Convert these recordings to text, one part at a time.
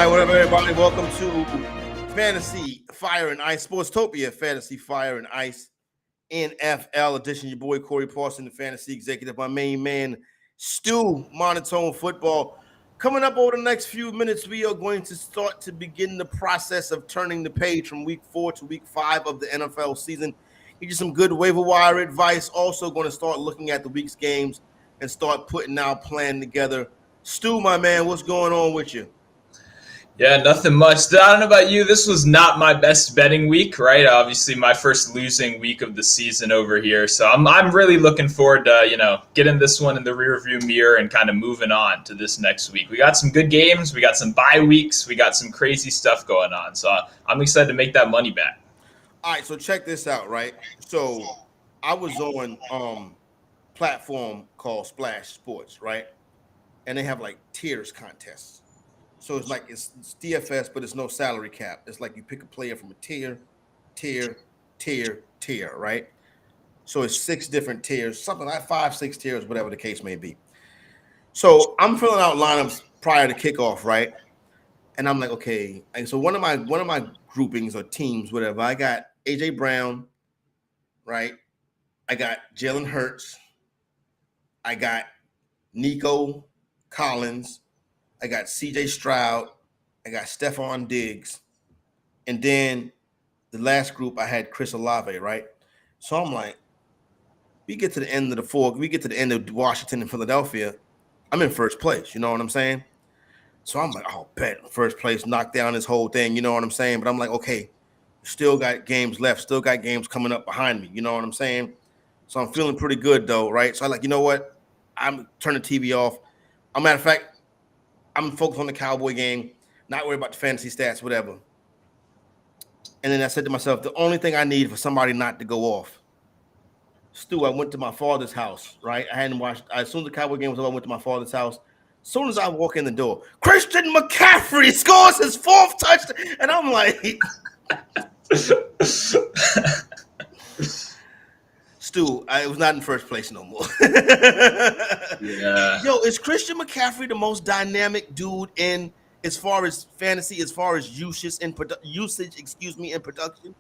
All right, what up, everybody? Welcome to Fantasy Fire and Ice, Sportstopia, Fantasy Fire and Ice, NFL edition. Your boy Corey Parson, the fantasy executive. My main man, Stu, Monotone Football. Coming up over the next few minutes, we are going to start to begin the process of turning the page from week 4 to week 5 of the NFL season. Give you some good waiver wire advice. Also going to start looking at the week's games and start putting our plan together. Stu, my man, what's going on with you? Yeah, nothing much. I don't know about you. This was not my best betting week, right? Obviously, my first losing week of the season over here. So I'm really looking forward to, getting this one in the rearview mirror and kind of moving on to this next week. We got some good games. We got some bye weeks. We got some crazy stuff going on. So I'm excited to make that money back. All right, so check this out, right? So I was on platform called Splash Sports, right? And they have like tiers contests. So it's like it's DFS, but it's no salary cap. It's like you pick a player from a tier, right? So it's 6 different tiers, something like 5, 6 tiers, whatever the case may be. So I'm filling out lineups prior to kickoff, right? And I'm like, okay. And so one of my groupings or teams, whatever, I got AJ Brown, right? I got Jalen Hurts. I got Nico Collins. I got CJ Stroud. I got Stephon Diggs. And then the last group, I had Chris Olave, right? So I'm like, we get to the end of Washington and Philadelphia, I'm in first place. You know what I'm saying? So I'm like, oh, bet first place, knock down this whole thing. You know what I'm saying? But I'm like, okay, still got games left. Still got games coming up behind me. You know what I'm saying? So I'm feeling pretty good, though, right? So I'm like, you know what? I'm turning the TV off. As a matter of fact, I'm focused on the Cowboy game, not worried about the fantasy stats, whatever. And then I said to myself, the only thing I need for somebody not to go off. Stu, I went to my father's house, right? I hadn't watched. As soon as the Cowboy game was over, I went to my father's house. As soon as I walk in the door, Christian McCaffrey scores his 4th touchdown. And I'm like, Stu, I was not in first place no more. Yeah. Yo, is Christian McCaffrey the most dynamic dude in as far as fantasy, as far as usage in production?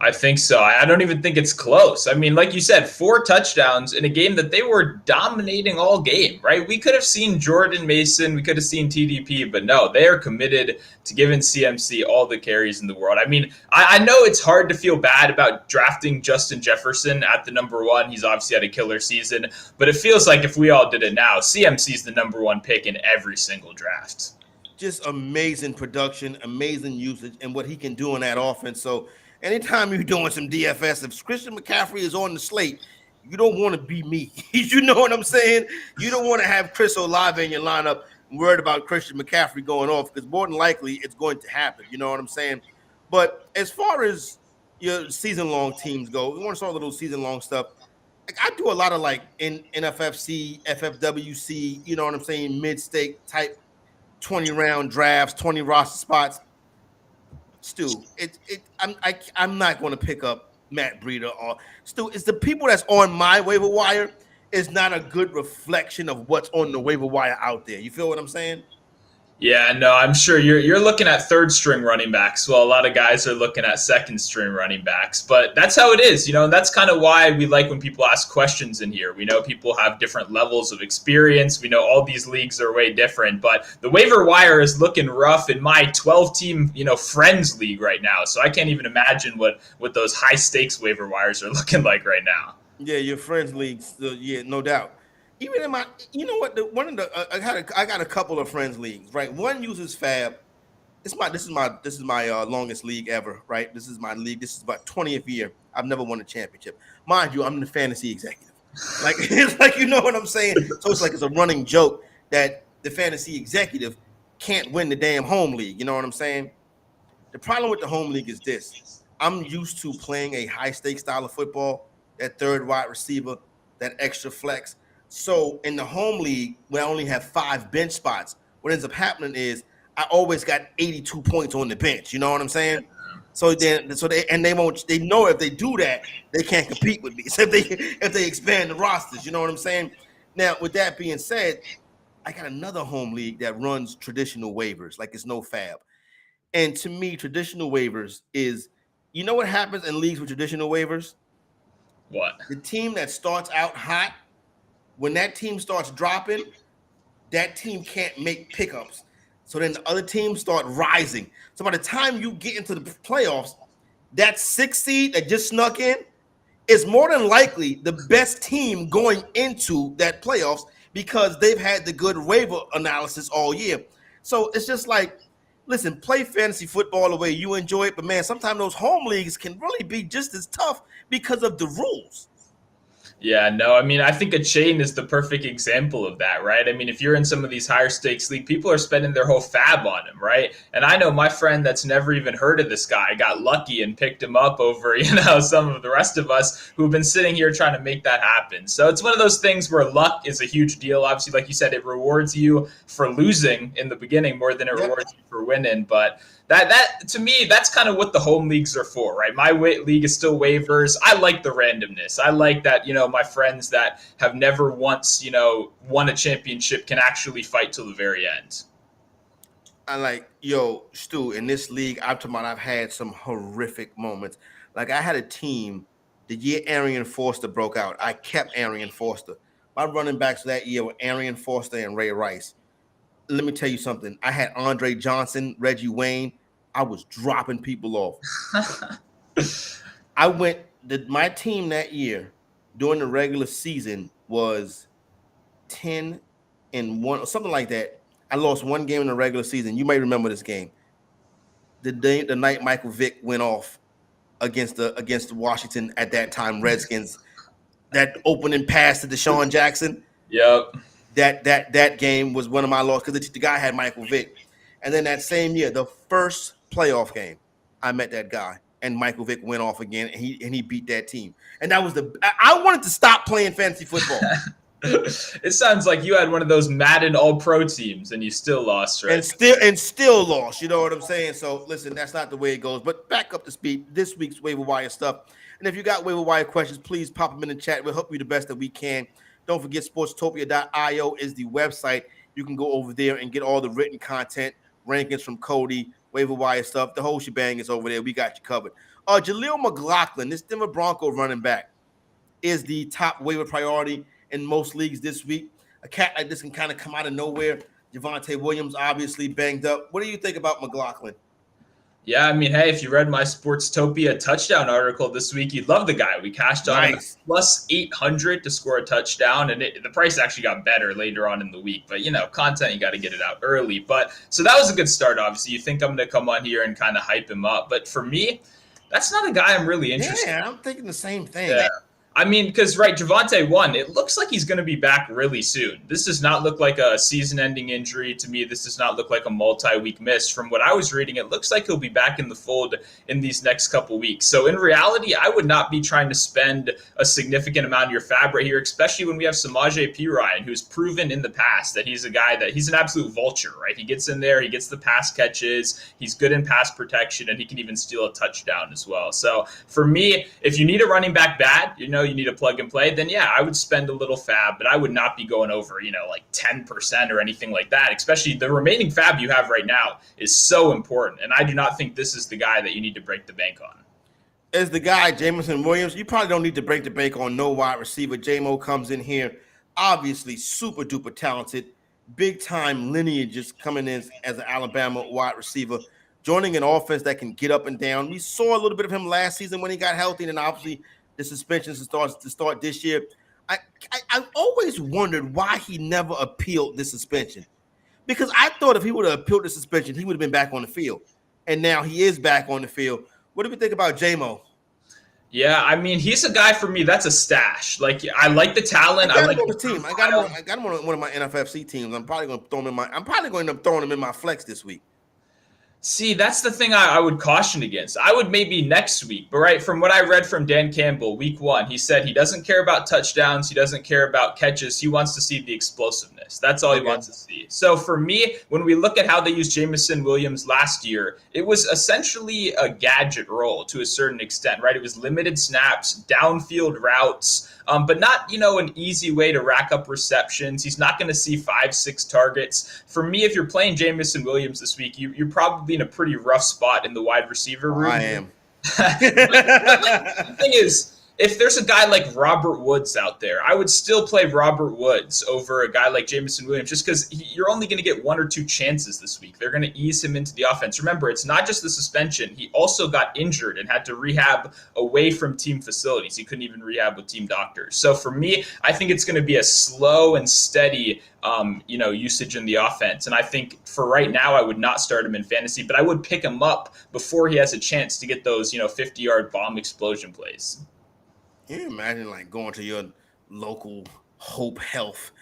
I think so. I don't even think it's close. I mean, like you said, 4 touchdowns in a game that they were dominating all game, right? We could have seen Jordan Mason, we could have seen TDP, but no, they are committed to giving CMC all the carries in the world. I mean, I know it's hard to feel bad about drafting Justin Jefferson at the number 1. He's obviously had a killer season, but it feels like if we all did it now, CMC is the number 1 pick in every single draft. Just amazing production, amazing usage, and what he can do in that offense. So anytime you're doing some DFS, if Christian McCaffrey is on the slate, you don't want to be me. You know what I'm saying? You don't want to have Chris Olave in your lineup and worried about Christian McCaffrey going off, because more than likely it's going to happen. You know what I'm saying? But as far as your season-long teams go, we want to start with a little season-long stuff. Like I do a lot of like in NFFC, FFWC, you know what I'm saying, mid-stake type 20-round drafts, 20 roster spots. Stu, I'm not going to pick up Matt Breida or Stu. It's the people that's on my waiver wire is not a good reflection of what's on the waiver wire out there. You feel what I'm saying? Yeah, no, I'm sure you're looking at 3rd-string running backs. Well, a lot of guys are looking at 2nd-string running backs, but that's how it is, and that's kind of why we like when people ask questions in here. We know people have different levels of experience. We know all these leagues are way different, but the waiver wire is looking rough in my 12-team, friends league right now. So I can't even imagine what those high-stakes waiver wires are looking like right now. Yeah, your friends leagues, yeah, no doubt. Even in my, I got a couple of friends leagues, right? One uses Fab. This is my longest league ever, right? This is my league. This is about 20th year. I've never won a championship, mind you. I'm the fantasy executive. Like it's like, you know what I'm saying. So it's like it's a running joke that the fantasy executive can't win the damn home league. You know what I'm saying? The problem with the home league is this: I'm used to playing a high stakes style of football, that 3rd wide receiver, that extra flex. So in the home league, where I only have 5 bench spots, what ends up happening is I always got 82 points on the bench. You know what I'm saying? So they know if they do that, they can't compete with me. So if they expand the rosters, you know what I'm saying? Now, with that being said, I got another home league that runs traditional waivers, like it's no fab. And to me, traditional waivers is, you know what happens in leagues with traditional waivers? What? The team that starts out hot, when that team starts dropping, that team can't make pickups. So then the other teams start rising. So by the time you get into the playoffs, that 6th seed that just snuck in is more than likely the best team going into that playoffs because they've had the good waiver analysis all year. So it's just like, listen, play fantasy football the way you enjoy it, but man, sometimes those home leagues can really be just as tough because of the rules. Yeah, no, I mean, I think a chain is the perfect example of that, right? I mean, if you're in some of these higher stakes league, people are spending their whole fab on him, right? And I know my friend that's never even heard of this guy got lucky and picked him up over, some of the rest of us who've been sitting here trying to make that happen. So it's one of those things where luck is a huge deal. Obviously, like you said, it rewards you for losing in the beginning more than it rewards you for winning. But that to me, that's kind of what the home leagues are for, right? My league is still waivers. I like the randomness. I like that, my friends that have never once, won a championship can actually fight till the very end. I like, Stu, in this league, I've had some horrific moments. Like I had a team the year Arian Foster broke out. I kept Arian Foster. My running backs that year were Arian Foster and Ray Rice. Let me tell you something. I had Andre Johnson, Reggie Wayne. I was dropping people off. My team that year during the regular season was 10-1 or something like that. I lost one game in the regular season. You may remember this game. The night Michael Vick went off against the Washington at that time Redskins. That opening pass to Deshaun Jackson. Yep. That game was one of my losses because the guy had Michael Vick. And then that same year, the first playoff game, I met that guy, and Michael Vick went off again, and he beat that team. And that was I wanted to stop playing fantasy football. It sounds like you had one of those Madden All-Pro teams, and you still lost, right? And still lost. You know what I'm saying? So listen, that's not the way it goes. But back up to speed. This week's waiver wire stuff. And if you got waiver wire questions, please pop them in the chat. We'll help you the best that we can. Don't forget, Sportstopia.io is the website. You can go over there and get all the written content, rankings from Cody, waiver wire stuff. The whole shebang is over there. We got you covered. Jaleel McLaughlin, this Denver Bronco running back, is the top waiver priority in most leagues this week. A cat like this can kind of come out of nowhere. Javonte Williams obviously banged up. What do you think about McLaughlin? Yeah, I mean, hey, if you read my Sportstopia touchdown article this week, you'd love the guy. We cashed on him plus 800 to score a touchdown, and the price actually got better later on in the week. But, content, you got to get it out early. But so that was a good start, obviously. You think I'm going to come on here and kind of hype him up. But for me, that's not a guy I'm really interested in. Yeah, I'm thinking the same thing. Yeah. I mean, because, Javonte won. It looks like he's going to be back really soon. This does not look like a season-ending injury to me. This does not look like a multi-week miss. From what I was reading, it looks like he'll be back in the fold in these next couple weeks. So in reality, I would not be trying to spend a significant amount of your fab right here, especially when we have Samaje Perine, who's proven in the past that he's a guy that he's an absolute vulture, right? He gets in there, he gets the pass catches, he's good in pass protection, and he can even steal a touchdown as well. So for me, if you need a running back bad, you need a plug and play, then yeah, I would spend a little fab, but I would not be going over, like 10% or anything like that. Especially the remaining fab you have right now is so important. And I do not think this is the guy that you need to break the bank on. As the guy, Jameson Williams, you probably don't need to break the bank on no wide receiver. J-Mo comes in here, obviously super duper talented, big time lineage just coming in as an Alabama wide receiver, joining an offense that can get up and down. We saw a little bit of him last season when he got healthy, and obviously the suspensions to start this year. I always wondered why he never appealed this suspension, because I thought if he would have appealed the suspension, he would have been back on the field, and now he is back on the field. What do we think about J-Mo? Yeah, I mean, he's a guy for me that's a stash. Like, I like the talent. I like the team. I got him on one of my NFFC teams. I'm probably going to throw him I'm probably going to end up throwing him in my flex this week. See, that's the thing I would caution against. I would maybe next week, but from what I read from Dan Campbell, week 1, he said he doesn't care about touchdowns. He doesn't care about catches. He wants to see the explosiveness. yards. That's all he wants to see. So for me, when we look at how they used Jameson Williams last year, it was essentially a gadget role to a certain extent, right? It was limited snaps, downfield routes, but not, an easy way to rack up receptions. He's not going to see 5-6 targets. For me, if you're playing Jameson Williams this week, you're probably in a pretty rough spot in the wide receiver room. I am. but the thing is, if there's a guy like Robert Woods out there, I would still play Robert Woods over a guy like Jameson Williams just because you're only going to get 1 or 2 chances this week. They're going to ease him into the offense. Remember, it's not just the suspension. He also got injured and had to rehab away from team facilities. He couldn't even rehab with team doctors. So for me, I think it's going to be a slow and steady usage in the offense. And I think for right now, I would not start him in fantasy, but I would pick him up before he has a chance to get those, 50-yard bomb explosion plays. Can you imagine going to your local Hope Health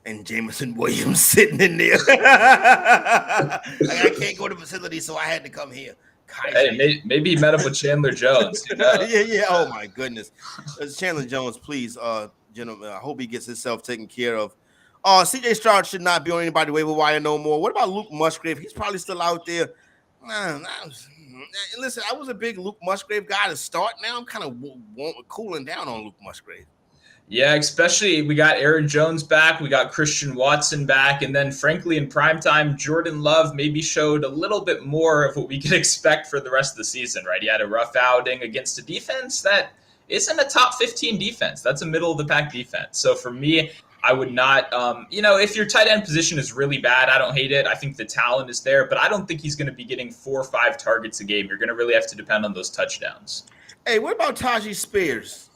and Jameson Williams sitting in there? I can't go to the facility, so I had to come here. Hey, maybe he met up with Chandler Jones. Yeah. Oh my goodness, Chandler Jones, please, gentlemen. I hope he gets himself taken care of. CJ Stroud should not be on anybody's waiver wire no more. What about Luke Musgrave? He's probably still out there. Listen, I was a big Luke Musgrave guy to start. Now I'm kind of cooling down on Luke Musgrave. Yeah, especially we got Aaron Jones back. We got Christian Watson back. And then, frankly, in primetime, Jordan Love maybe showed a little bit more of what we could expect for the rest of the season, right? He had a rough outing against a defense that isn't a top 15 defense. That's a middle-of-the-pack defense. So for me, I would not, if your tight end position is really bad, I don't hate it. I think the talent is there, but I don't think he's going to be getting 4 or 5 targets a game. You're going to really have to depend on those touchdowns. Hey, what about Tajee Spears?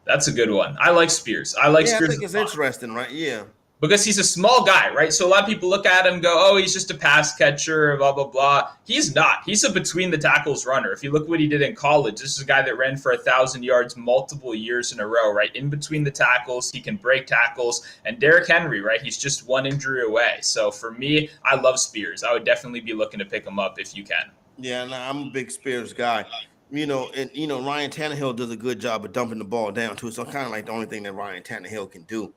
That's a good one. I like Spears. Spears. I think it's interesting, right? Yeah. Because he's a small guy, right? So a lot of people look at him and go, oh, he's just a pass catcher, blah, blah, blah. He's not. He's a between-the-tackles runner. If you look what he did in college, this is a guy that ran for 1,000 yards multiple years in a row, right? In between the tackles, he can break tackles. And Derrick Henry, right? He's just 1 injury away. So for me, I love Spears. I would definitely be looking to pick him up if you can. Yeah, I'm a big Spears guy. Ryan Tannehill does a good job of dumping the ball down, too. So kind of like the only thing that Ryan Tannehill can do.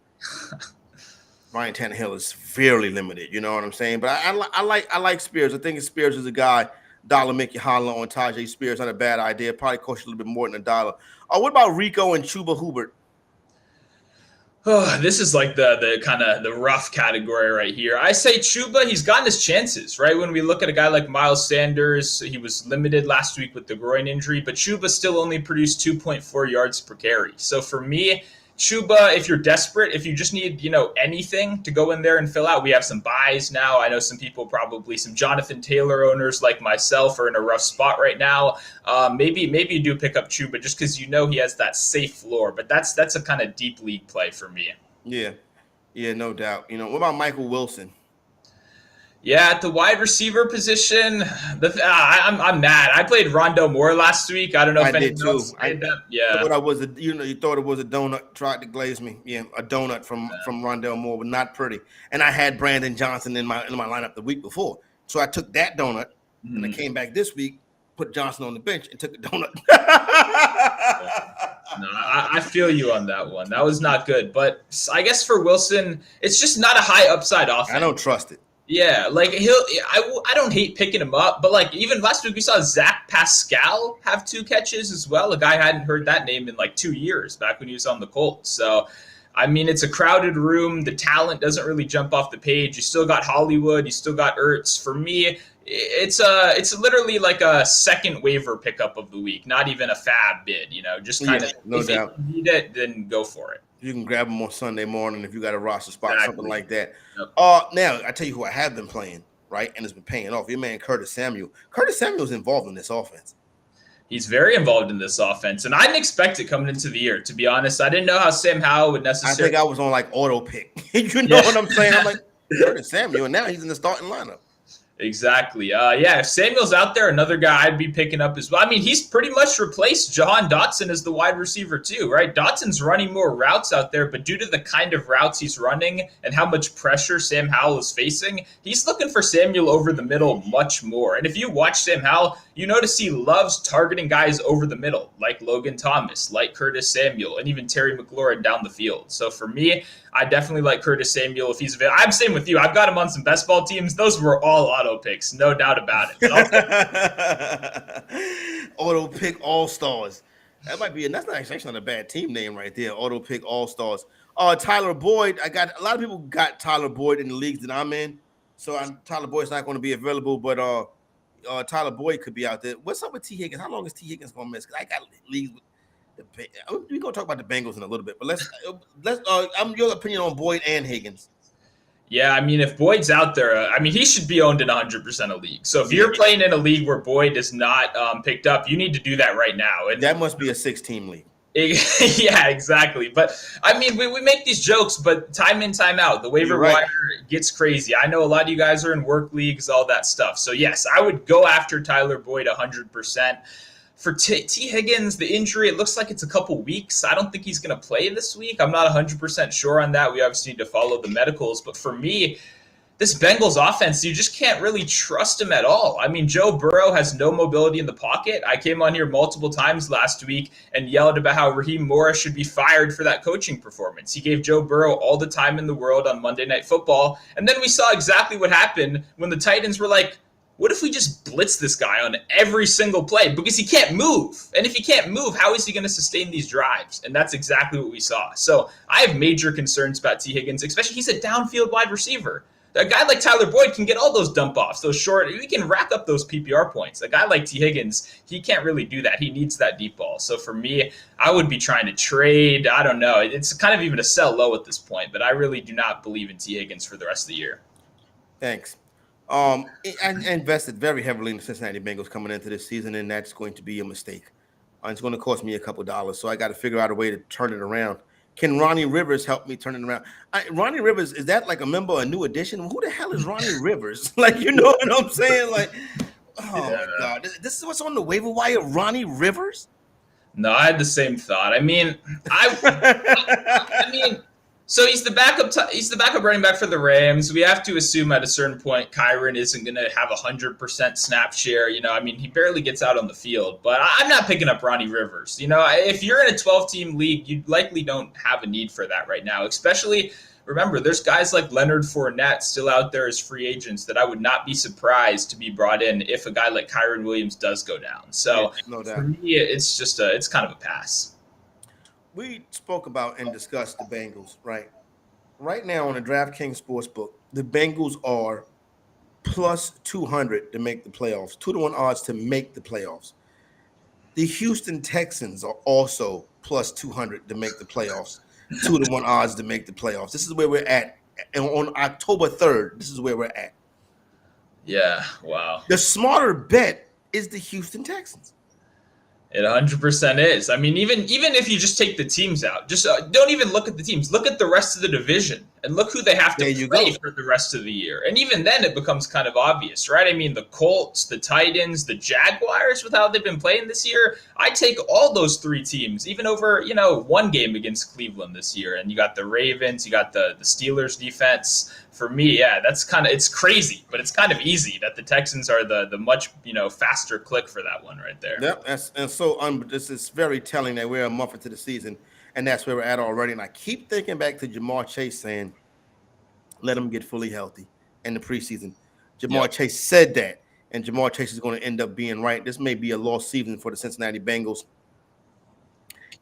Ryan Tannehill is fairly limited, you know what I'm saying? But I like Spears. I think Spears is a guy. Dollar make you holler on Tajee Spears. Not a bad idea. Probably cost you a little bit more than $1. What about Rico and Chuba Hubbard? Oh, this is like the kind of the rough category right here. I say Chuba, he's gotten his chances, right? When we look at a guy like Miles Sanders, he was limited last week with the groin injury, but Chuba still only produced 2.4 yards per carry. So for me, Chuba, if you're desperate, if you just need, anything to go in there and fill out, we have some buys now. I know some people, probably some Jonathan Taylor owners like myself, are in a rough spot right now. Maybe you do pick up Chuba just because he has that safe floor. But that's a kind of deep league play for me. Yeah, no doubt. What about Michael Wilson? Yeah, at the wide receiver position, I'm mad. I played Rondale Moore last week. I don't know if anyone else played that. Yeah, you thought it was a donut. Tried to glaze me. Yeah, a donut from Rondale Moore, but not pretty. And I had Brandon Johnson in my lineup the week before, so I took that donut, and I came back this week, put Johnson on the bench, and took the donut. No, I feel you on that one. That was not good. But I guess for Wilson, it's just not a high upside offense. I don't trust it. Yeah, I don't hate picking him up, but even last week we saw Zach Pascal have 2 catches as well. A guy I hadn't heard that name in 2 years back when he was on the Colts. So, it's a crowded room. The talent doesn't really jump off the page. You still got Hollywood. You still got Ertz. For me, it's literally like a second waiver pickup of the week, not even a fab bid. Just kind of if you need it, then go for it. You can grab them on Sunday morning if you got a roster spot, something like that. Yep. Now, I tell you who I have been playing, right, and it's been paying off. Your man Curtis Samuel. Curtis Samuel's involved in this offense. He's very involved in this offense, and I didn't expect it coming into the year, to be honest. I didn't know how Sam Howell would necessarily... I think I was on, auto pick. What I'm saying? I'm like, Curtis Samuel, and now he's in the starting lineup. Exactly. If Samuel's out there, another guy I'd be picking up as well. He's pretty much replaced Jahan Dotson as the wide receiver too, right? Dotson's running more routes out there, but due to the kind of routes he's running and how much pressure Sam Howell is facing, he's looking for Samuel over the middle much more. And if you watch Sam Howell, you notice he loves targeting guys over the middle, like Logan Thomas, like Curtis Samuel, and even Terry McLaurin down the field. So for me, I definitely like Curtis Samuel if he's available. I'm same with you. I've got him on some best ball teams. Those were all auto picks, no doubt about it. Auto pick all stars. That's not actually not a bad team name right there. Auto pick all stars. Tyler Boyd. I got a lot of people got Tyler Boyd in the leagues that I'm in. So Tyler Boyd's not going to be available, but Tyler Boyd could be out there. What's up with T. Higgins? How long is T. Higgins going to miss? Because I got leagues with we're going to talk about the Bengals in a little bit, but let's I'm your opinion on Boyd and Higgins. Yeah, I mean, if Boyd's out there, he should be owned in 100% of leagues. So if you're playing in a league where Boyd is not picked up, you need to do that right now. That must be a 6-team league. Yeah, exactly. But I mean, we make these jokes, but time in, time out, the waiver wire gets crazy. I know a lot of you guys are in work leagues, all that stuff. So yes, I would go after Tyler Boyd 100%. For T. Higgins, the injury, it looks like it's a couple weeks. I don't think he's going to play this week. I'm not 100% sure on that. We obviously need to follow the medicals. But for me, this Bengals offense, you just can't really trust him at all. I mean, Joe Burrow has no mobility in the pocket. I came on here multiple times last week and yelled about how Raheem Morris should be fired for that coaching performance. He gave Joe Burrow all the time in the world on Monday Night Football. And then we saw exactly what happened when the Titans were like, what if we just blitz this guy on every single play? Because he can't move. And if he can't move, how is he going to sustain these drives? And that's exactly what we saw. So I have major concerns about T. Higgins, especially he's a downfield wide receiver. A guy like Tyler Boyd can get all those dump offs, those short, he can rack up those PPR points. A guy like T. Higgins, he can't really do that. He needs that deep ball. So for me, I would be trying to trade. I don't know. It's kind of even a sell low at this point, but I really do not believe in T. Higgins for the rest of the year. Thanks. I invested very heavily in the Cincinnati Bengals coming into this season, and that's going to be a mistake. It's going to cost me a couple dollars, so I got to figure out a way to turn it around. Can Ronnie Rivers help me turn it around? Ronnie Rivers, is that like a member, a new addition? Who the hell is Ronnie Rivers? Like, you know what I'm saying? Like, my God. This is what's on the waiver wire, Ronnie Rivers? No, I had the same thought. I mean, so he's the backup running back for the Rams. We have to assume at a certain point Kyren isn't going to have 100% snap share. He barely gets out on the field. But I'm not picking up Ronnie Rivers. If you're in a 12-team league, you likely don't have a need for that right now. Especially, remember, there's guys like Leonard Fournette still out there as free agents that I would not be surprised to be brought in if a guy like Kyren Williams does go down. So for me, it's kind of a pass. We spoke about and discussed the Bengals, right? Right now on the DraftKings Sportsbook, the Bengals are plus 200 to make the playoffs, 2-1 odds to make the playoffs. The Houston Texans are also plus 200 to make the playoffs, 2-1 odds to make the playoffs. This is where we're at. And on October 3rd, this is where we're at. Yeah, wow. The smarter bet is the Houston Texans. It 100% is. Even if you just take the teams out, just don't even look at the teams. Look at the rest of the division and look who they have to play for the rest of the year. And even then, it becomes kind of obvious, right? The Colts, the Titans, the Jaguars, with how they've been playing this year, I take all those three teams, even over one game against Cleveland this year. And you got the Ravens, you got the Steelers defense. For me, yeah, it's crazy, but it's kind of easy that the Texans are the much faster click for that one right there. Yep, this is very telling that we're a month into the season, and that's where we're at already. And I keep thinking back to Jamar Chase saying, "Let him get fully healthy" in the preseason. Jamar Chase said that, and Jamar Chase is going to end up being right. This may be a lost season for the Cincinnati Bengals.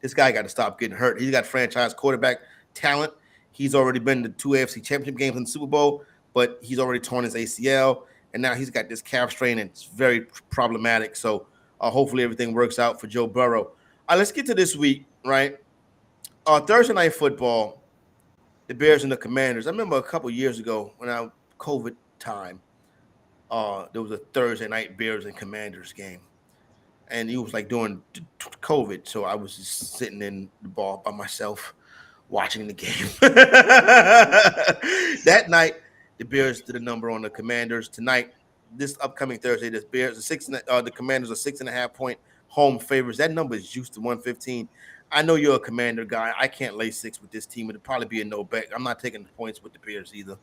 This guy got to stop getting hurt. He's got franchise quarterback talent. He's already been to 2 AFC championship games in the Super Bowl, but he's already torn his ACL, and now he's got this calf strain, and it's very problematic. So hopefully everything works out for Joe Burrow. Let's get to this week, right? Thursday Night Football, the Bears and the Commanders. I remember a couple years ago when COVID time, there was a Thursday night Bears and Commanders game, and it was like during COVID, so I was just sitting in the bar by myself, watching the game. That night, the Bears did a number on the Commanders. Tonight, this upcoming Thursday, the Commanders are 6.5 point home favorites. That number is juiced to 115. I know you're a Commander guy. I can't lay 6 with this team. It'd probably be a no bet. I'm not taking the points with the Bears either.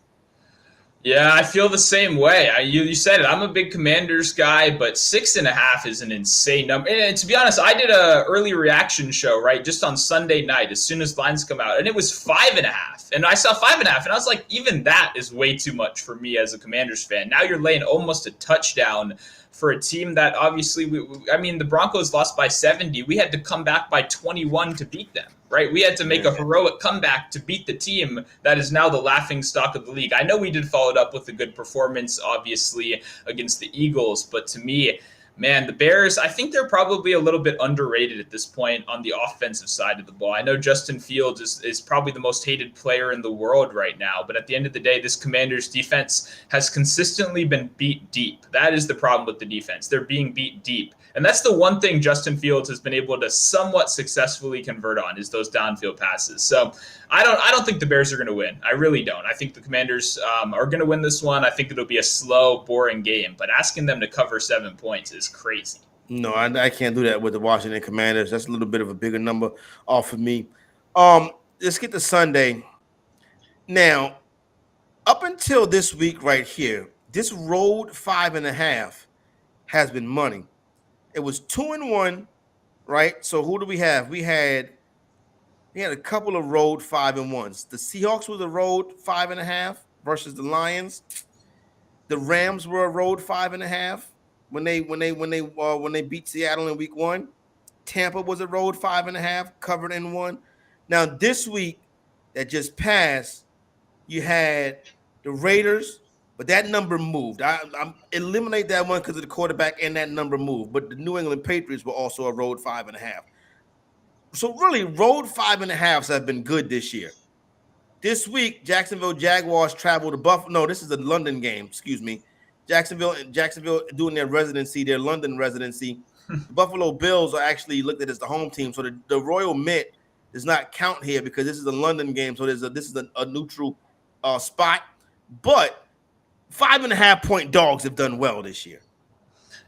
Yeah, I feel the same way. You said it. I'm a big Commanders guy, but 6.5 is an insane number. And to be honest, I did a early reaction show, right, just on Sunday night as soon as lines come out, and it was 5.5. And I saw 5.5, and I was like, even that is way too much for me as a Commanders fan. Now you're laying almost a touchdown for a team that obviously, I mean, the Broncos lost by 70. We had to come back by 21 to beat them, right? We had to make a heroic comeback to beat the team that is now the laughing stock of the league. I know we did follow it up with a good performance, obviously, against the Eagles, but to me, man, the Bears, I think they're probably a little bit underrated at this point on the offensive side of the ball. I know Justin Fields is probably the most hated player in the world right now, but at the end of the day, this Commanders defense has consistently been beat deep. That is the problem with the defense. They're being beat deep. And that's the one thing Justin Fields has been able to somewhat successfully convert on is those downfield passes. So I don't think the Bears are going to win. I really don't. I think the Commanders are going to win this one. I think it'll be a slow, boring game. But asking them to cover 7 points is crazy. No, I can't do that with the Washington Commanders. That's a little bit of a bigger number off of me. Let's get to Sunday. Now, up until this week right here, this road 5.5 has been money. It was 2-1, right? So who do we have? We had a couple of road 5-1s. The Seahawks was a road 5.5 versus the Lions. The Rams were a road 5.5 when they beat Seattle in week 1. Tampa was a road 5.5 covered in 1. Now this week that just passed, you had the Raiders. But that number moved. I'm eliminate that one because of the quarterback and that number moved. But the New England Patriots were also a road 5.5. So really, road 5.5s have been good this year. This week, Jacksonville Jaguars travel to Buffalo. No, this is a London game. Excuse me. Jacksonville doing their residency, their London residency. The Buffalo Bills are actually looked at as the home team. So the Royal Mint does not count here because this is a London game. So this is a neutral spot. But 5.5-point dogs have done well this year.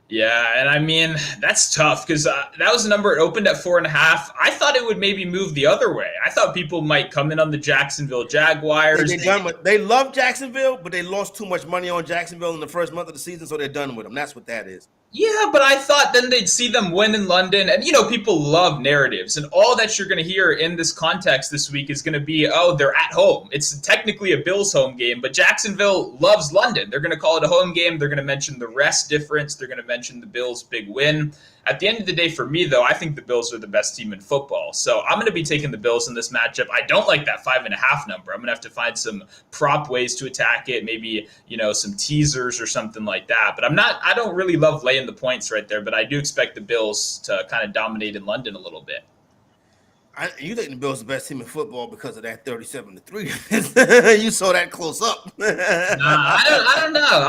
Yeah, and I mean, that's tough because that was a number. It opened at 4.5. I thought it would maybe move the other way. I thought people might come in on the Jacksonville Jaguars. They love Jacksonville, but they lost too much money on Jacksonville in the first month of the season, so they're done with them. That's what that is. Yeah, but I thought then they'd see them win in London. And, people love narratives. And all that you're going to hear in this context this week is going to be, oh, they're at home. It's technically a Bills home game, but Jacksonville loves London. They're going to call it a home game. They're going to mention the rest difference. They're going to mention the Bills' big win. At the end of the day, for me, though, I think the Bills are the best team in football. So I'm going to be taking the Bills in this matchup. I don't like that 5.5 number. I'm going to have to find some prop ways to attack it, maybe, some teasers or something like that. But I don't really love laying the points right there, but I do expect the Bills to kind of dominate in London a little bit. You think the Bills are the best team in football because of that 37-3? You saw that close up. I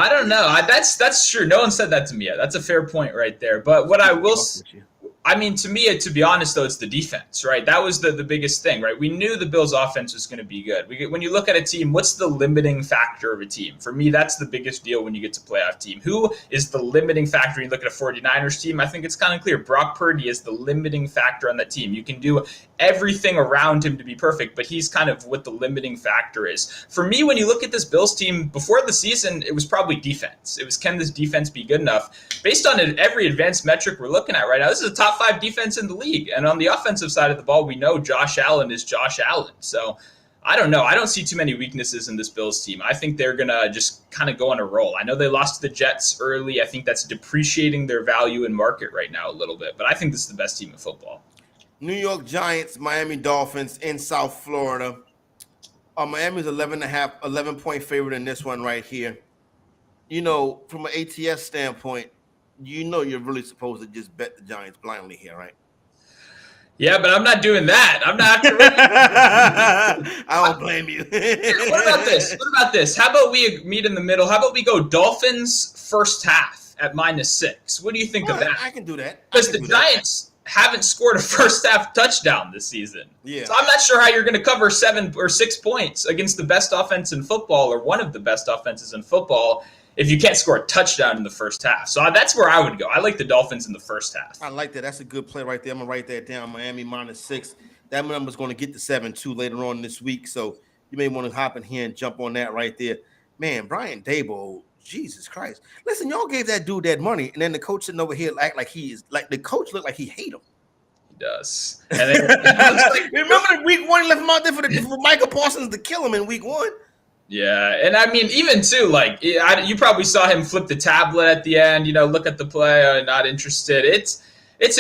don't know. That's true. No one said that to me yet. That's a fair point right there. But what I will to me, to be honest, though, it's the defense, right? That was the biggest thing, right? We knew the Bills' offense was going to be good. When you look at a team, what's the limiting factor of a team? For me, that's the biggest deal when you get to playoff team. Who is the limiting factor? You look at a 49ers team, I think it's kind of clear. Brock Purdy is the limiting factor on that team. You can do everything around him to be perfect, but he's kind of what the limiting factor is. For me, when you look at this Bills team, before the season, it was probably defense. It was, can this defense be good enough? Based on every advanced metric we're looking at right now, this is a top 5 defense in the league. And on the offensive side of the ball, we know Josh Allen is Josh Allen. So I don't know. I don't see too many weaknesses in this Bills team. I think they're going to just kind of go on a roll. I know they lost to the Jets early. I think that's depreciating their value in market right now a little bit. But I think this is the best team in football. New York Giants, Miami Dolphins in South Florida. Miami's 11-point favorite in this one right here. From an ATS standpoint, you're really supposed to just bet the Giants blindly here, right? Yeah, but I'm not doing that. I'm not. I don't blame you. What about this? How about we meet in the middle? How about we go Dolphins first half at -6? What do you think of that? I can do that. Because the Giants haven't scored a first half touchdown this season. Yeah. So I'm not sure how you're going to cover 7 or 6 points against the best offense in football or one of the best offenses in football if you can't score a touchdown in the first half. So that's where I would go. I like the Dolphins in the first half. I like that. That's a good play right there. I'm going to write that down. Miami -6. That number's going to get to 7 too later on this week. So you may want to hop in here and jump on that right there. Man, Brian Dable, Jesus Christ. Listen, y'all gave that dude that money, and then the coach sitting over here act like he is like the coach looked like he hate him. He does. And then, it looks like, remember in week 1 he left him out there for Michael Parsons to kill him in week 1? Yeah, and I mean, even too, like you probably saw him flip the tablet at the end. Look at the play, not interested. It's.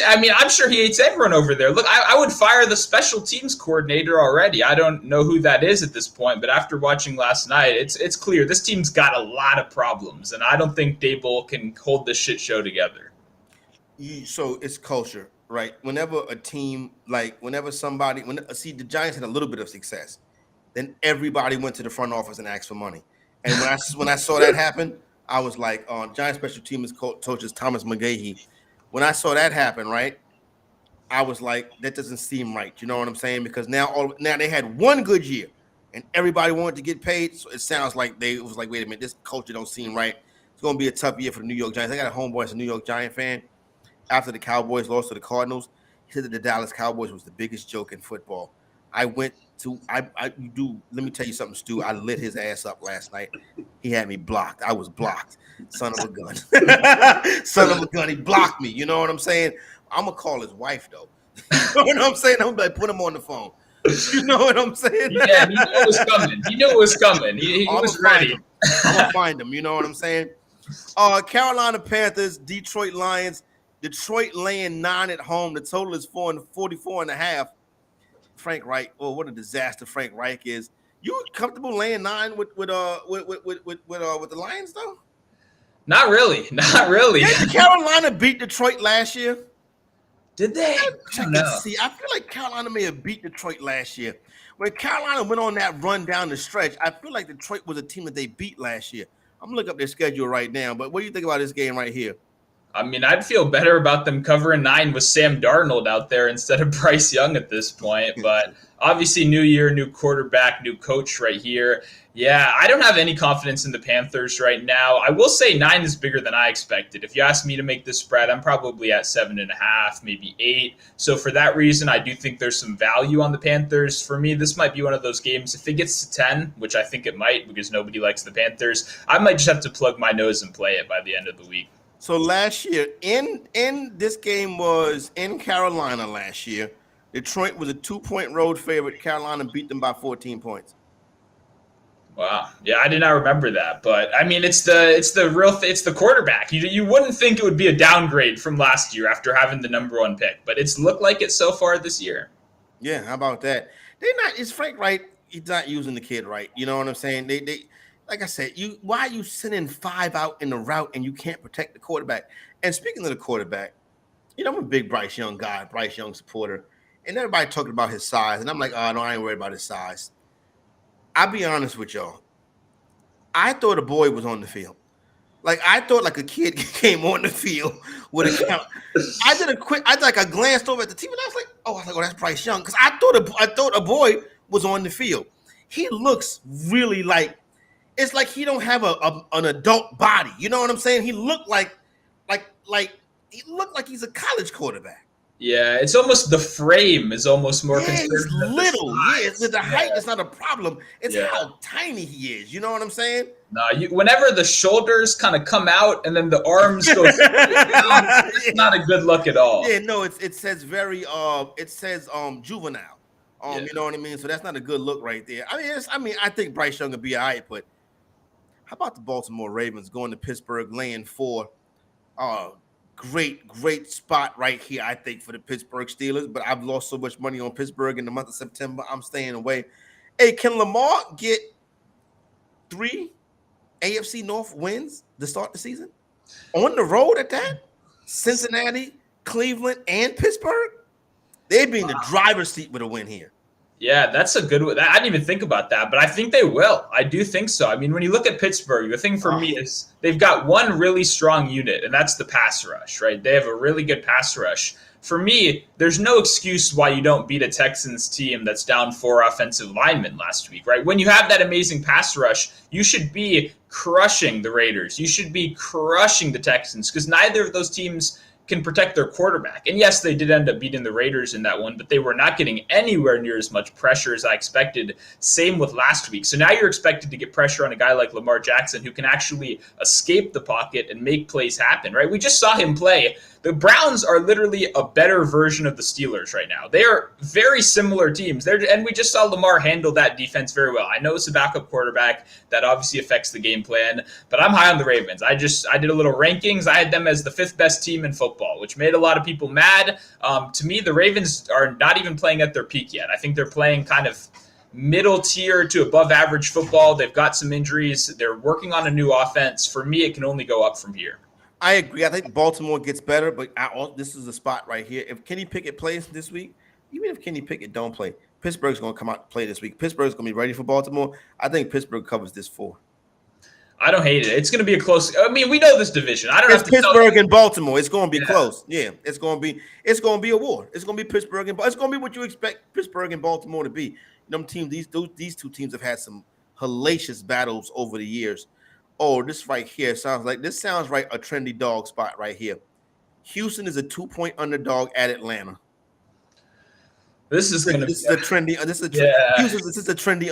I mean, I'm sure he hates everyone over there. Look, I would fire the special teams coordinator already. I don't know who that is at this point, but after watching last night, it's clear this team's got a lot of problems, and I don't think Dable can hold this shit show together. So it's culture, right? Whenever a team, see, the Giants had a little bit of success, then everybody went to the front office and asked for money. And when I saw that happen, I was like, Giants special teams coach is Thomas McGahee. When I saw that happen, right, I was like, that doesn't seem right. You know what I'm saying? Because now they had one good year, and everybody wanted to get paid. So it sounds like it was like, wait a minute, this culture don't seem right. It's going to be a tough year for the New York Giants. I got a homeboy that's a New York Giant fan. After the Cowboys lost to the Cardinals, he said that the Dallas Cowboys was the biggest joke in football. Let me tell you something, Stu. I lit his ass up last night. He had me blocked. I was blocked. Son of a gun. Son of a gun. He blocked me. You know what I'm saying? I'm going to call his wife, though. You know what I'm saying? I'm going to put him on the phone. You know what I'm saying? Yeah, he knew it was coming. He knew it was coming. He was ready. I'm going to find him. You know what I'm saying? Carolina Panthers, Detroit Lions. Detroit laying 9 at home. The total is 44.5. Frank Reich. Oh, what a disaster Frank Reich is. You comfortable laying 9 with the Lions though? Not really. Not really. Did Carolina beat Detroit last year? Did they? I feel like Carolina may have beat Detroit last year. When Carolina went on that run down the stretch, I feel like Detroit was a team that they beat last year. I'm gonna look up their schedule right now. But what do you think about this game right here? I mean, I'd feel better about them covering 9 with Sam Darnold out there instead of Bryce Young at this point. But obviously, new year, new quarterback, new coach right here. Yeah, I don't have any confidence in the Panthers right now. I will say 9 is bigger than I expected. If you ask me to make this spread, I'm probably at 7.5, maybe 8. So for that reason, I do think there's some value on the Panthers. For me, this might be one of those games. If it gets to 10, which I think it might because nobody likes the Panthers, I might just have to plug my nose and play it by the end of the week. So last year, this game was in Carolina last year. Detroit was a 2-point road favorite. Carolina beat them by 14 points. Wow. Yeah, I did not remember that. But I mean, it's the quarterback. You wouldn't think it would be a downgrade from last year after having the number 1 pick, but it's looked like it so far this year. Yeah, how about that? Is Frank right? He's not using the kid right. You know what I'm saying? They like I said, why are you sending 5 out in the route and you can't protect the quarterback? And speaking of the quarterback, I'm a big Bryce Young guy, Bryce Young supporter, and everybody talking about his size, and I'm like, oh no, I ain't worried about his size. I'll be honest with y'all. I thought a boy was on the field. Like I thought like a kid came on the field with a count. I glanced over at the team and I was like, oh, that's Bryce Young. Because I thought a boy was on the field. He looks really like, it's like he don't have an adult body. You know what I'm saying? He looked like he's a college quarterback. Yeah, it's almost the frame is almost more concerned. He's little. The height is not a problem. It's how tiny he is. You know what I'm saying? No, whenever the shoulders kind of come out and then the arms go down, it's not a good look at all. Yeah, no, it says juvenile. You know what I mean? So that's not a good look right there. I think Bryce Young will be all right, but how about the Baltimore Ravens going to Pittsburgh laying 4? Great spot right here, I think, for the Pittsburgh Steelers. But I've lost so much money on Pittsburgh in the month of September. I'm staying away. Hey, can Lamar get 3 AFC North wins to start the season? On the road at that? Cincinnati, Cleveland, and Pittsburgh? They'd be in the driver's seat with a win here. Yeah, that's a good one. I didn't even think about that, but I think they will. I do think so. I mean, when you look at Pittsburgh, the thing for me is they've got one really strong unit, and that's the pass rush, right? They have a really good pass rush. For me, there's no excuse why you don't beat a Texans team that's down 4 offensive linemen last week, right? When you have that amazing pass rush, you should be crushing the Raiders. You should be crushing the Texans because neither of those teams can protect their quarterback. And yes, they did end up beating the Raiders in that one, but they were not getting anywhere near as much pressure as I expected. Same with last week. So now you're expected to get pressure on a guy like Lamar Jackson who can actually escape the pocket and make plays happen, right? We just saw him play. The Browns are literally a better version of the Steelers right now. They are very similar teams. And we just saw Lamar handle that defense very well. I know it's a backup quarterback. That obviously affects the game plan, but I'm high on the Ravens. I did a little rankings. I had them as the 5th best team in football, which made a lot of people mad. To me, the Ravens are not even playing at their peak yet. I think they're playing kind of middle tier to above average football. They've got some injuries. They're working on a new offense. For me, it can only go up from here. I agree. I think Baltimore gets better, but this is the spot right here. If Kenny Pickett plays this week, even if Kenny Pickett don't play, Pittsburgh's going to come out and play this week. Pittsburgh's going to be ready for Baltimore. I think Pittsburgh covers this 4. I don't hate it. It's going to be a close. I mean, we know this division. I don't know. It's Pittsburgh and Baltimore. It's going to be close. Yeah, it's going to be a war. It's going to be Pittsburgh and it's going to be what you expect Pittsburgh and Baltimore to be. Them teams, these 2 teams have had some hellacious battles over the years. Oh, this right here sounds like a trendy dog spot right here. Houston is a 2-point underdog at Atlanta. This is a trendy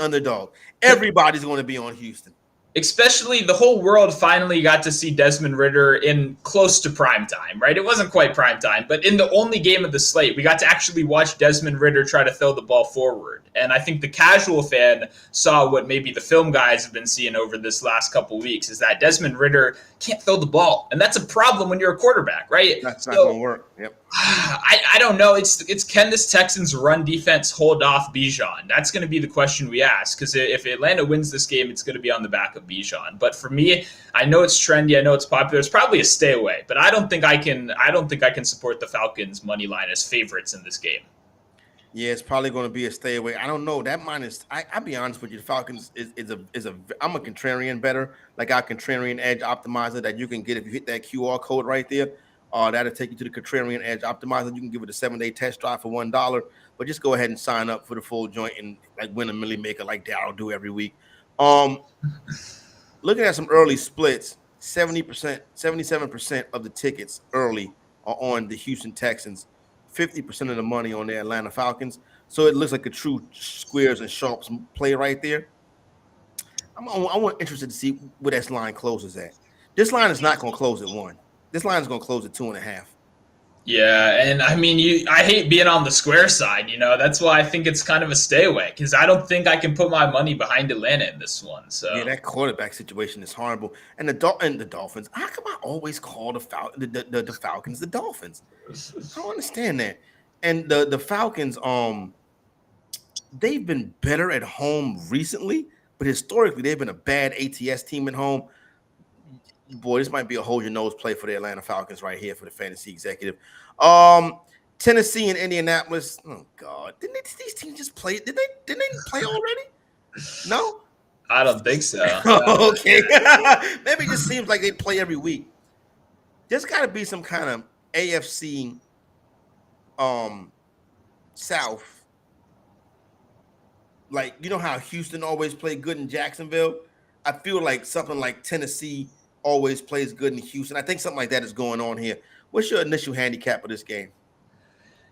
underdog. Everybody's going to be on Houston. Especially the whole world finally got to see Desmond Ridder in close to prime time, right? It wasn't quite prime time, but in the only game of the slate, we got to actually watch Desmond Ridder try to throw the ball forward. And I think the casual fan saw what maybe the film guys have been seeing over this last couple weeks is that Desmond Ridder can't throw the ball. And that's a problem when you're a quarterback, right? That's not going to work. Yep. I don't know. It's can this Texans run defense hold off Bijan? That's going to be the question we ask, because if Atlanta wins this game, it's going to be on the back of Bijan. But for me, I know it's trendy. I know it's popular. It's probably a stay away, but I don't think I can support the Falcons money line as favorites in this game. Yeah, it's probably going to be a stay away. I don't know. That minus, I'll be honest with you, the Falcons I'm a contrarian better, like our contrarian edge optimizer that you can get if you hit that QR code right there. That'll take you to the contrarian edge optimizer. You can give it a 7-day test drive for $1, but just go ahead and sign up for the full joint and like win a milli maker like Darryl do every week. Looking at some early splits, 70%, 77% of the tickets early are on the Houston Texans. 50% of the money on the Atlanta Falcons. So it looks like a true squares and sharps play right there. I'm interested to see where this line closes at. This line is not going to close at 1. This line is going to close at 2.5. Yeah, and I mean, I hate being on the square side, That's why I think it's kind of a stay away, because I don't think I can put my money behind Atlanta in this one. So yeah, that quarterback situation is horrible. And the Dolphins, how come I always call the Falcons the Dolphins? I don't understand that. And the Falcons, they've been better at home recently, but historically they've been a bad ATS team at home. Boy, this might be a hold your nose play for the Atlanta Falcons right here for the fantasy executive. Tennessee and Indianapolis. Oh God, didn't these teams just play? Didn't they play already? No, I don't think so. Okay, maybe it just seems like they play every week. There's got to be some kind of AFC South. Like, you know how Houston always played good in Jacksonville? I feel like something like Tennessee always plays good in Houston. I think something like that is going on here. What's your initial handicap of this game?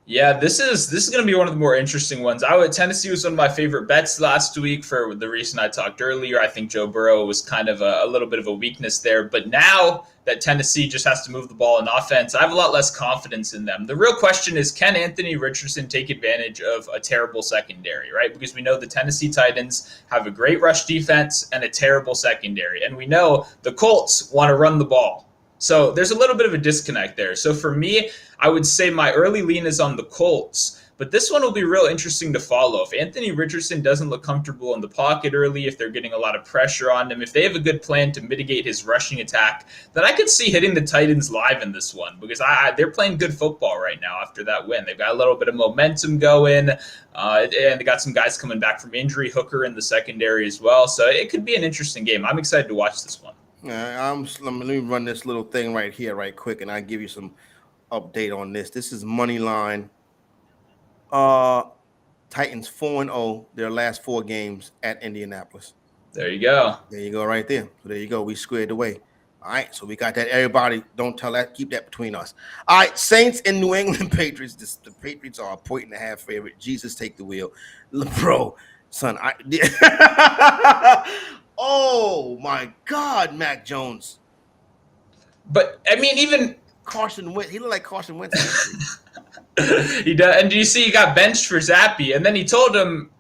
Yeah, this is going to be one of the more interesting ones. Tennessee was one of my favorite bets last week for the reason I talked earlier. I think Joe Burrow was kind of a little bit of a weakness there. But now that Tennessee just has to move the ball in offense, I have a lot less confidence in them. The real question is, can Anthony Richardson take advantage of a terrible secondary, right? Because we know the Tennessee Titans have a great rush defense and a terrible secondary. And we know the Colts want to run the ball. So there's a little bit of a disconnect there. So for me, I would say my early lean is on the Colts, but this one will be real interesting to follow. If Anthony Richardson doesn't look comfortable in the pocket early, if they're getting a lot of pressure on him, if they have a good plan to mitigate his rushing attack, then I could see hitting the Titans live in this one, because they're playing good football right now after that win. They've got a little bit of momentum going, and they got some guys coming back from injury, Hooker in the secondary as well. So it could be an interesting game. I'm excited to watch this one. Let me run this little thing right here right quick, and I'll give you some update on this. This is money line. Titans 4-0 their last 4 games at Indianapolis. There you go. There you go right there. So there you go. We squared away. All right, so we got that. Everybody, don't tell that. Keep that between us. All right, Saints and New England Patriots. The Patriots are a 1.5 favorite. Jesus, take the wheel, bro, son. Oh my God, Mac Jones. But I mean, even Carson Wentz. He looked like Carson Wentz. He does. And do you see he got benched for Zappy? And then he told him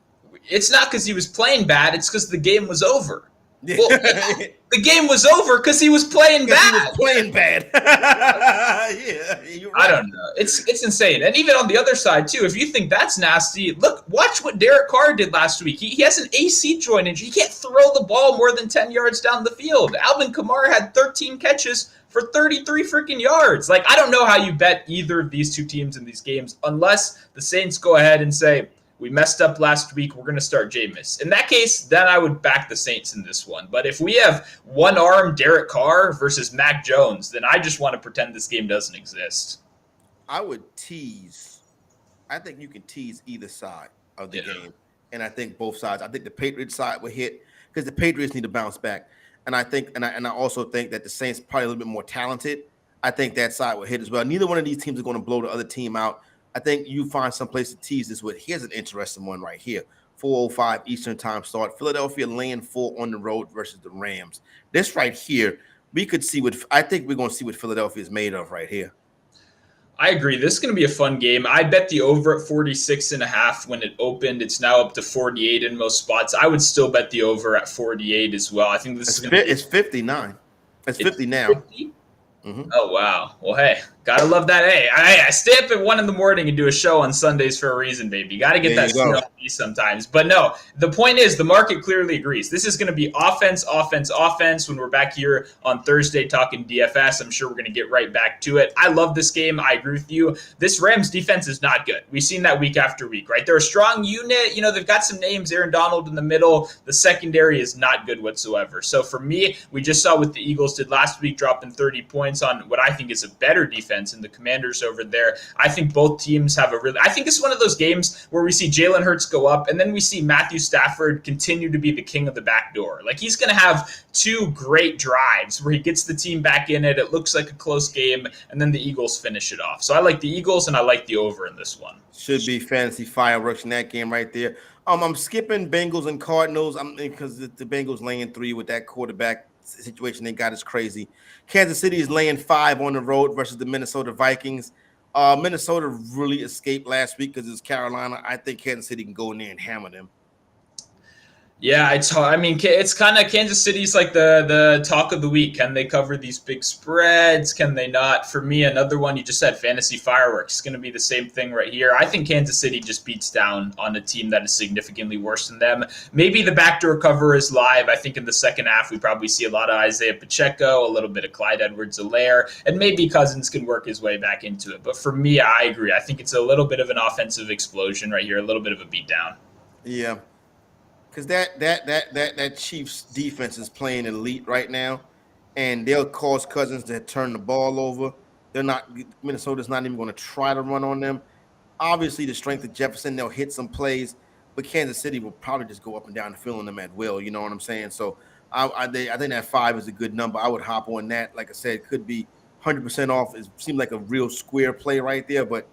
it's not because he was playing bad. It's because the game was over. Yeah. Well, the game was over because he was playing bad. He was playing bad. Yeah, you're right. I don't know. It's insane. And even on the other side too, if you think that's nasty, watch what Derek Carr did last week. He has an AC joint injury. He can't throw the ball more than 10 yards down the field. Alvin Kamara had 13 catches for 33 freaking yards. Like, I don't know how you bet either of these two teams in these games unless the Saints go ahead and say, we messed up last week, we're going to start Jameis. In that case, then I would back the Saints in this one. But if we have one-arm Derek Carr versus Mac Jones, then I just want to pretend this game doesn't exist. I would tease. I think you can tease either side of the game. And I think both sides. I think the Patriots side will hit because the Patriots need to bounce back. And I think, and I also think that the Saints are probably a little bit more talented. I think that side will hit as well. Neither one of these teams are going to blow the other team out. I think you find some place to tease this with. Here's an interesting one right here. 4:05 Eastern time start. Philadelphia laying 4 on the road versus the Rams. This right here, we could see what I think we're going to see what Philadelphia is made of right here. I agree. This is going to be a fun game. I bet the over at 46.5 when it opened. It's now up to 48 in most spots. I would still bet the over at 48 as well. I think this is going to be... It's 59. It's 50 now. 50? Mm-hmm. Oh, wow. Well, hey, gotta love that. Hey, I stay up at 1 a.m. and do a show on Sundays for a reason, baby. Gotta get that snow sometimes. But no, the point is the market clearly agrees. This is going to be offense when we're back here on Thursday talking DFS. I'm sure we're going to get right back to it. I love this game. I agree with you. This Rams defense is not good. We've seen that week after week, right? They're a strong unit. You know, they've got some names, Aaron Donald in the middle. The secondary is not good whatsoever. So for me, we just saw what the Eagles did last week, dropping 30 points on what I think is a better defense in the Commanders over there. I think both teams have I think it's one of those games where we see Jalen Hurts go up and then we see Matthew Stafford continue to be the king of the back door. Like, he's going to have 2 great drives where he gets the team back in it. It looks like a close game, and then the Eagles finish it off. So I like the Eagles, and I like the over in this one. Should be fantasy fireworks in that game right there. I'm skipping Bengals and Cardinals because the Bengals laying 3 with that quarterback situation they got is crazy. Kansas City is laying 5 on the road versus the Minnesota Vikings. Minnesota really escaped last week because it's Carolina. I think Kansas City can go in there and hammer them. Yeah, it's hard. I mean, it's kind of Kansas City's like the talk of the week. Can they cover these big spreads? Can they not? For me, another one you just said, fantasy fireworks. It's going to be the same thing right here. I think Kansas City just beats down on a team that is significantly worse than them. Maybe the backdoor cover is live. I think in the second half, we probably see a lot of Isaiah Pacheco, a little bit of Clyde Edwards-Helaire, and maybe Cousins can work his way back into it. But for me, I agree. I think it's a little bit of an offensive explosion right here, a little bit of a beatdown. Yeah. Because that Chiefs defense is playing elite right now, and they'll cause Cousins to turn the ball over. Minnesota's not even going to try to run on them. Obviously, the strength of Jefferson, they'll hit some plays, but Kansas City will probably just go up and down the field on them at will. You know what I'm saying? So I think that 5 is a good number. I would hop on that. Like I said, it could be 100% off. It seemed like a real square play right there, but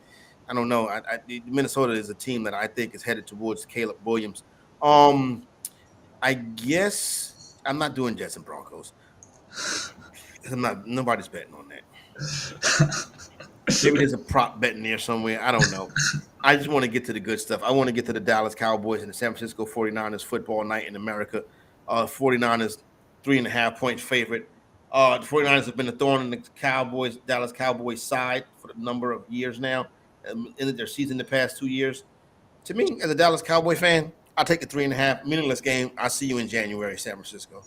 I don't know. Minnesota is a team that I think is headed towards Caleb Williams. I guess I'm not doing Jets and Broncos. Nobody's betting on that. Maybe there's a prop betting there somewhere. I don't know. I just want to get to the good stuff. I want to get to the Dallas Cowboys and the San Francisco 49ers football night in America. 49ers 3.5-point favorite. The 49ers have been a thorn in the Dallas Cowboys side for a number of years now. Ended their season the past 2 years. To me, as a Dallas Cowboy fan, I'll take the 3.5. Meaningless game. I'll see you in January, San Francisco.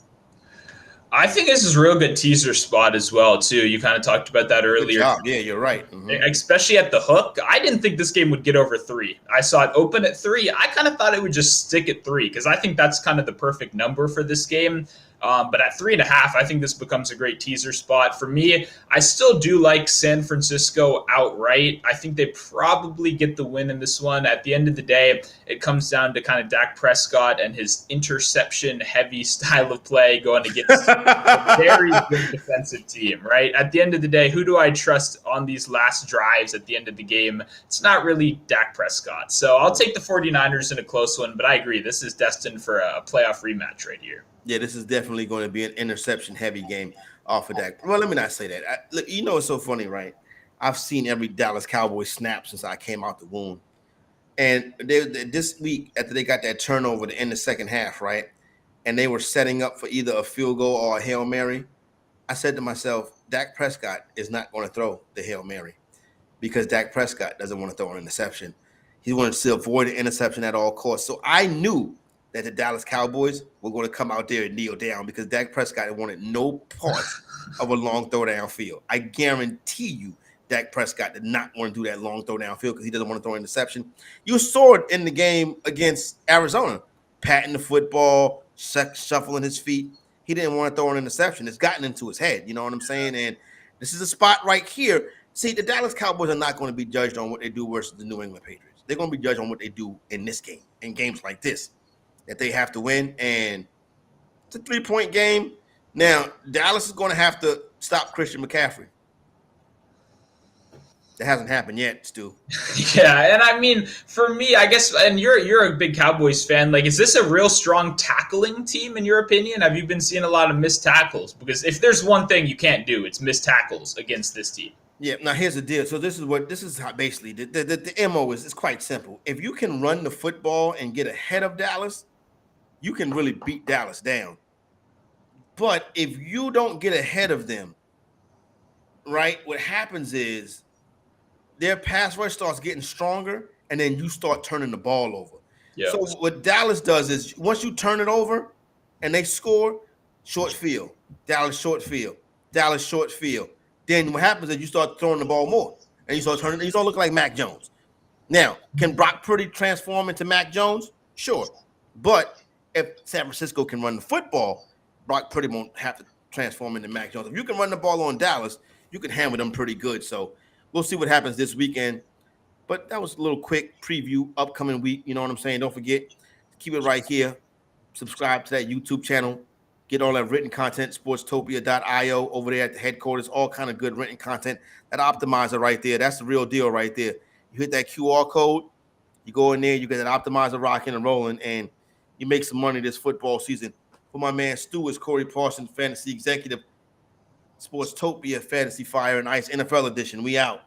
I think this is a real good teaser spot as well, too. You kind of talked about that earlier. Good job. Yeah, you're right. Mm-hmm. Especially at the hook. I didn't think this game would get over 3. I saw it open at 3. I kind of thought it would just stick at 3 because I think that's kind of the perfect number for this game. But at 3.5, I think this becomes a great teaser spot. For me, I still do like San Francisco outright. I think they probably get the win in this one. At the end of the day, it comes down to kind of Dak Prescott and his interception-heavy style of play going against a very good defensive team, right? At the end of the day, who do I trust on these last drives at the end of the game? It's not really Dak Prescott. So I'll take the 49ers in a close one, but I agree. This is destined for a playoff rematch right here. Yeah, this is definitely going to be an interception-heavy game off of that. Well, let me not say that. Look, it's so funny, right? I've seen every Dallas Cowboys snap since I came out the womb. And this week, after they got that turnover to end the second half, right, and they were setting up for either a field goal or a Hail Mary, I said to myself, Dak Prescott is not going to throw the Hail Mary because Dak Prescott doesn't want to throw an interception. He wants to avoid an interception at all costs. So I knew that the Dallas Cowboys were going to come out there and kneel down because Dak Prescott wanted no part of a long throw downfield. I guarantee you Dak Prescott did not want to do that long throw downfield because he doesn't want to throw an interception. You saw it in the game against Arizona, patting the football, shuffling his feet. He didn't want to throw an interception. It's gotten into his head. You know what I'm saying? And this is a spot right here. See, the Dallas Cowboys are not going to be judged on what they do versus the New England Patriots. They're going to be judged on what they do in this game, in games like this, that they have to win. And it's a 3-point game. Now, Dallas is going to have to stop Christian McCaffrey. That hasn't happened yet, Stu. Yeah, and I mean, for me, I guess, and you're a big Cowboys fan. Like, is this a real strong tackling team in your opinion? Have you been seeing a lot of missed tackles? Because if there's one thing you can't do, it's miss tackles against this team. Yeah. Now here's the deal. So this is how basically the MO is. It's quite simple. If you can run the football and get ahead of Dallas, you can really beat Dallas down. But if you don't get ahead of them, right, what happens is their pass rush starts getting stronger, and then you start turning the ball over. Yep. So what Dallas does is once you turn it over and they score, short field, Dallas short field, Dallas short field. Then what happens is you start throwing the ball more, and you start turning. You start looking like Mac Jones. Now, can Brock Purdy transform into Mac Jones? Sure, but if San Francisco can run the football, Brock Purdy won't have to transform into Mac Jones. If you can run the ball on Dallas, you can handle them pretty good. So we'll see what happens this weekend. But that was a little quick preview, upcoming week. You know what I'm saying? Don't forget, keep it right here. Subscribe to that YouTube channel. Get all that written content, sportstopia.io over there at the headquarters, all kind of good written content. That optimizer right there, that's the real deal right there. You hit that QR code, you go in there, you get that optimizer rocking and rolling, and you make some money this football season. For my man Stu is Corey Parson, Fantasy Executive, Sportstopia, Fantasy Fire and Ice NFL Edition. We out.